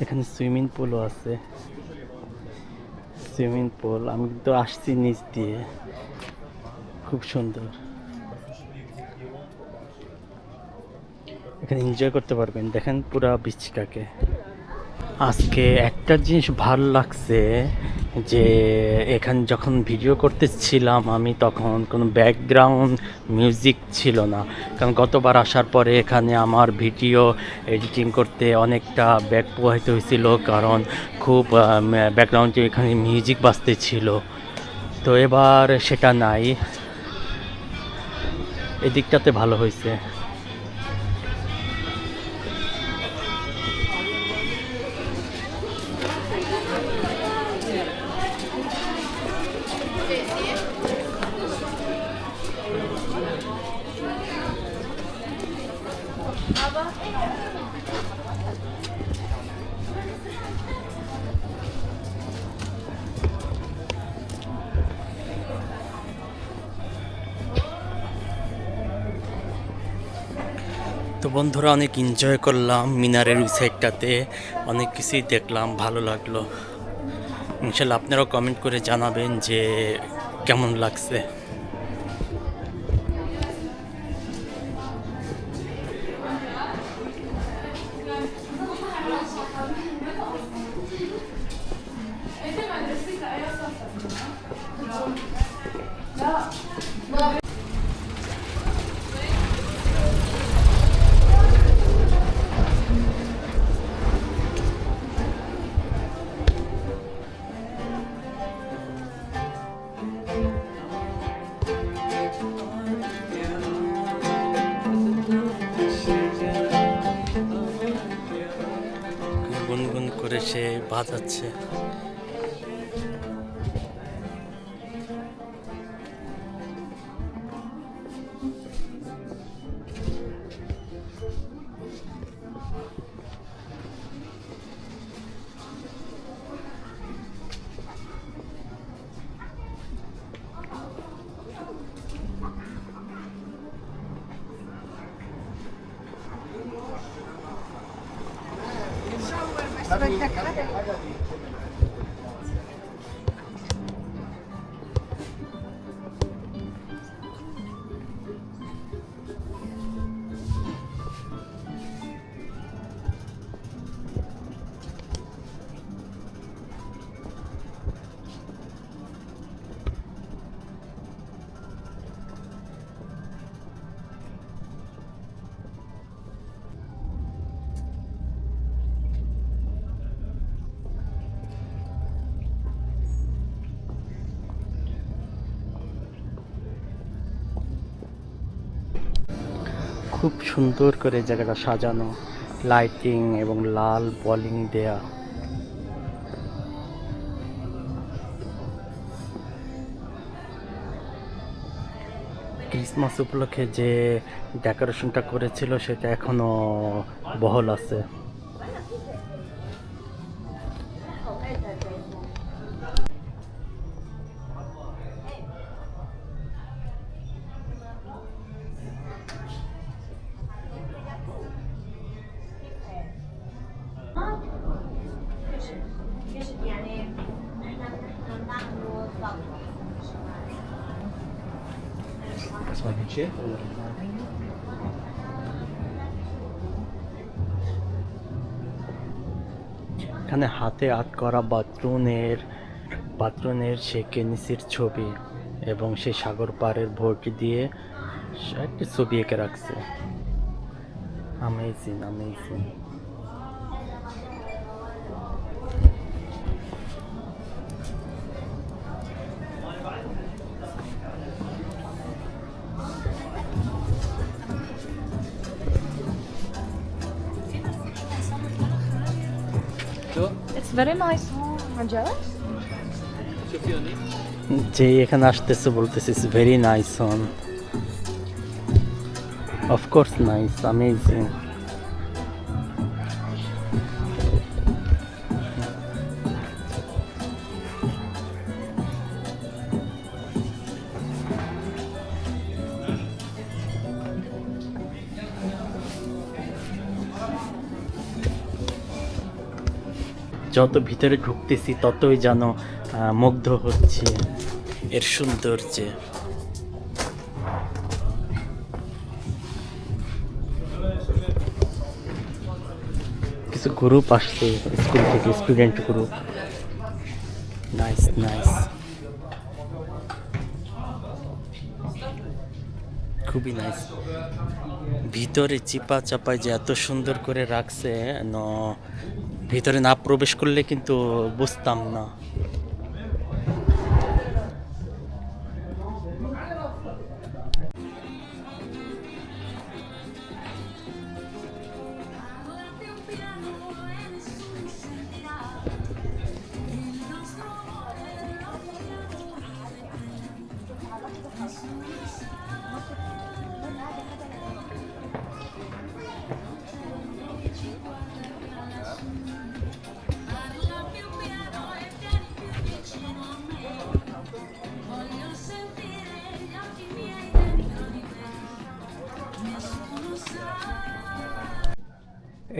এখানে সুইমিং পুলও আছে। Swimming pool আমি তো আসছি নিচ দিয়ে, খুব সুন্দর। এখানে এনজয় করতে পারবেন, দেখেন পুরা বিচটাকে। আজকে একটা জিনিস ভালো লাগছে যে এখানে যখন ভিডিও করতেছিলাম আমি, তখন কোনো ব্যাকগ্রাউন্ড মিউজিক ছিল না। কারণ গতবার আসার পরে এখানে আমার ভিডিও এডিটিং করতে অনেকটা ব্যাক প্রবাহিত হয়েছিল, কারণ খুব ব্যাকগ্রাউন্ডে এখানে মিউজিক বাজতেছিল। তো এবার সেটা নাই, এদিকটাতে ভালো হয়েছে। তো বন্ধুরা, অনেক এনজয় করলাম মিনারের ওই সাইডটাতে, অনেক কিছুই দেখলাম, ভালো লাগলো। ইনশাল্লাহ আপনারাও কমেন্ট করে জানাবেন যে কেমন লাগছে। গুনগুন করে সে বাজাচ্ছে। খুব সুন্দর করে জায়গাটা সাজানো, লাইটিং এবং লাল বলিং দেয়া। ক্রিসমাস উপলক্ষে যে ডেকোরেশনটা করেছিল সেটা এখনো বহাল আছে। এখানে হাতে আর্ট করা বাথরুমের সে কেনিসির ছবি এবং সেই সাগর পাড়ের ভর্তি দিয়ে একটি ছবি এঁকে রাখছে। Amazing amazing. It's very nice. I'm jealous. যে এখানে আসতেছে বলতেছে ইটস ভেরি নাইস হন। Of course nice, amazing. যত ভিতরে ঢুকতেছি ততই যেন মুগ্ধ হচ্ছি এর সৌন্দর্যে। কিছু গ্রুপ আসছে স্কুল থেকে, স্টুডেন্ট গ্রুপ। নাইস নাইস, খুবই নাইস। ভিতরে চিপা চাপায় যে এত সুন্দর করে রাখছে, ভিতরে না প্রবেশ করলে কিন্তু বুঝতাম না।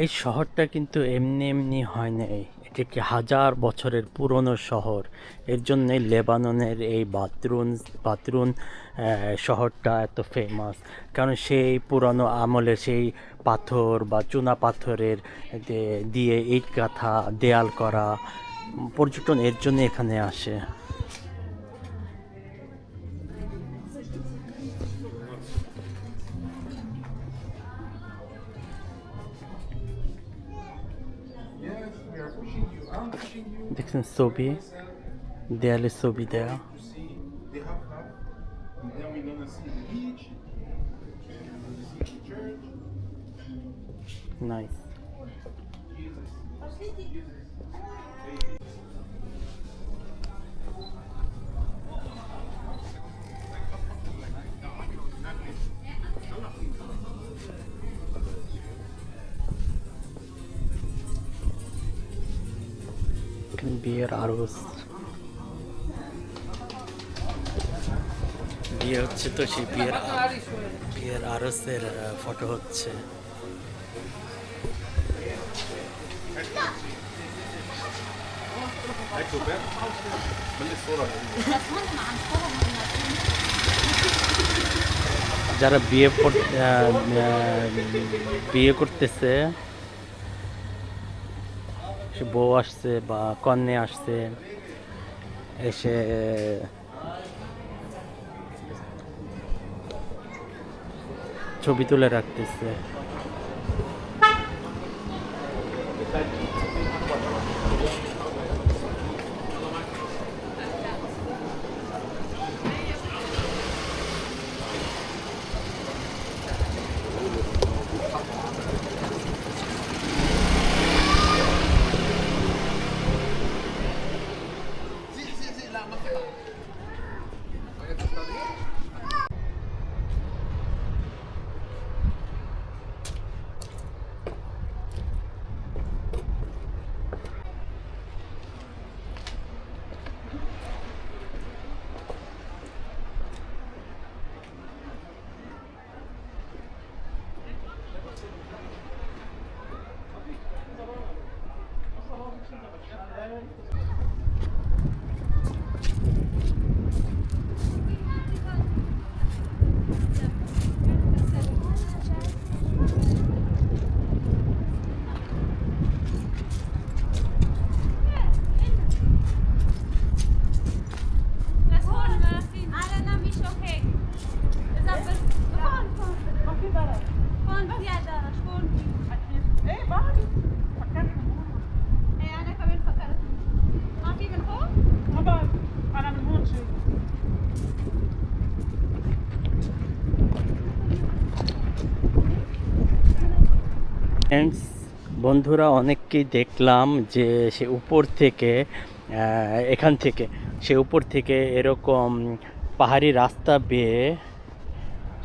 এই শহরটা কিন্তু এমনি এমনি হয় নাই, এটি একটি 1000 বছরের পুরনো শহর। এর জন্যই লেবাননের এই বাতরুন শহরটা এত ফেমাস, কারণ সেই পুরনো আমলে সেই পাথর বা চুনা পাথরের দিয়ে ইট গাঁথা, দেয়াল করা। পর্যটন এর জন্য এখানে আসে। দেখছেন ছবি, দেয়ালে ছবি দেয়া। নাইস। বিয়ের আরস, বিয়ে হচ্ছে তো সেই বিয়ের আরসের ফটো হচ্ছে। যারা বিয়ে করতেছে, সে বউ আসছে বা কন্যা আসছে, এসে ছবি তুলে রাখতেছে। ফ্রেন্ডস, বন্ধুরা, অনেককেই দেখলাম যে সে উপর থেকে এখান থেকে সে উপর থেকে এরকম পাহাড়ি রাস্তা বেয়ে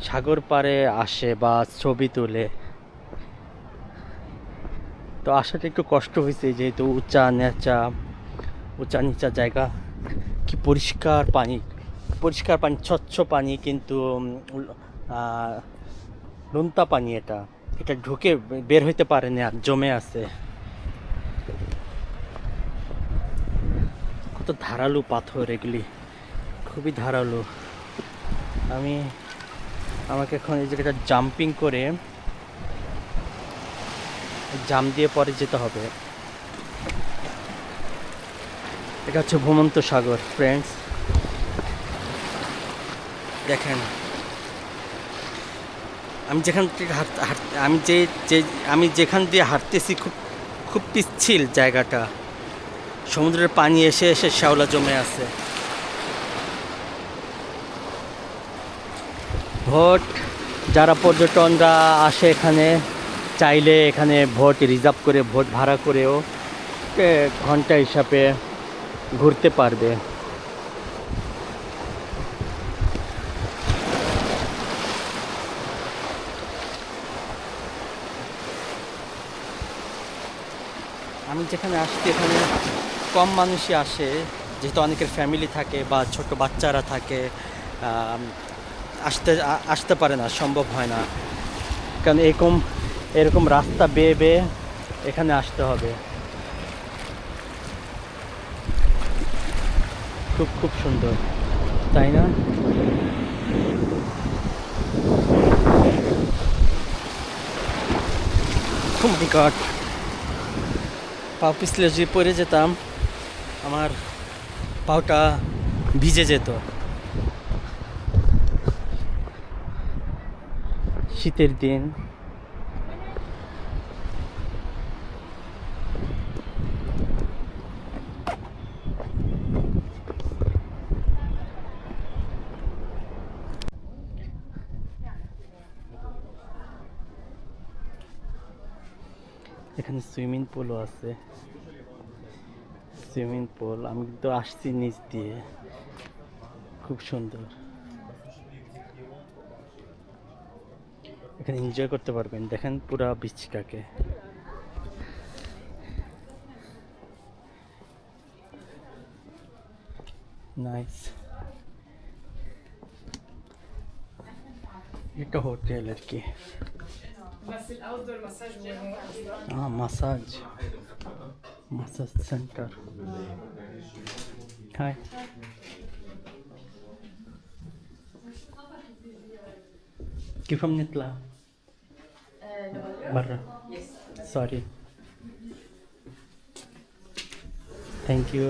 সাগর পাড়ে আসে বা ছবি তোলে। তো আসাটা একটু কষ্ট হয়েছে, যেহেতু উঁচা নিচা জায়গা। কি পরিষ্কার পানি, স্বচ্ছ পানি, কিন্তু নোনতা পানি। এটা ঢুকে বের হইতে পারেনি, আর জমে আছে। ধারালো পাথর এগুলি, খুবই ধারালো। আমাকে এখন এই জায়গাটা জাম্পিং করে জাম দিয়ে পরে যেতে হবে। এটা হচ্ছে ভূমন্ত সাগর ফ্রেন্ডস, দেখেন। আমি যেখান থেকে আমি যেখান দিয়ে হাঁটতেছি খুব খুব পিচ্ছিল জায়গাটা, সমুদ্রের পানি এসে এসে শ্যাওলা জমে আছে। ভোট যারা পর্যটনরা আসে এখানে, চাইলে এখানে ভোট রিজার্ভ করে, ভোট ভাড়া করেও ঘন্টা হিসাবে ঘুরতে পারবে। আমি যেখানে আসছি এখানে কম মানুষই আসে, যেহেতু অনেকের ফ্যামিলি থাকে বা ছোট বাচ্চারা থাকে, আসতে পারে না, সম্ভব হয় না, কারণ এরকম রাস্তা বেয়ে বেয়ে এখানে আসতে হবে। খুব খুব সুন্দর, তাই না? ও মাই গড, পা পিছলে যে পড়ে যেতাম, আমার পাউটা ভিজে যেত। শীতের দিন এখানে সুইমিং পুলও আছে। সুইমিং পুল আমি তো আসছি নিচ দিয়ে, খুব সুন্দর। এখানে এনজয় করতে পারবেন, দেখেন পুরা বিচটাকে। নাইস। এটা হোটেল আর কি। Massage centre. হাই, كيفهم نطلع؟ برا. سوري. ثانك يو.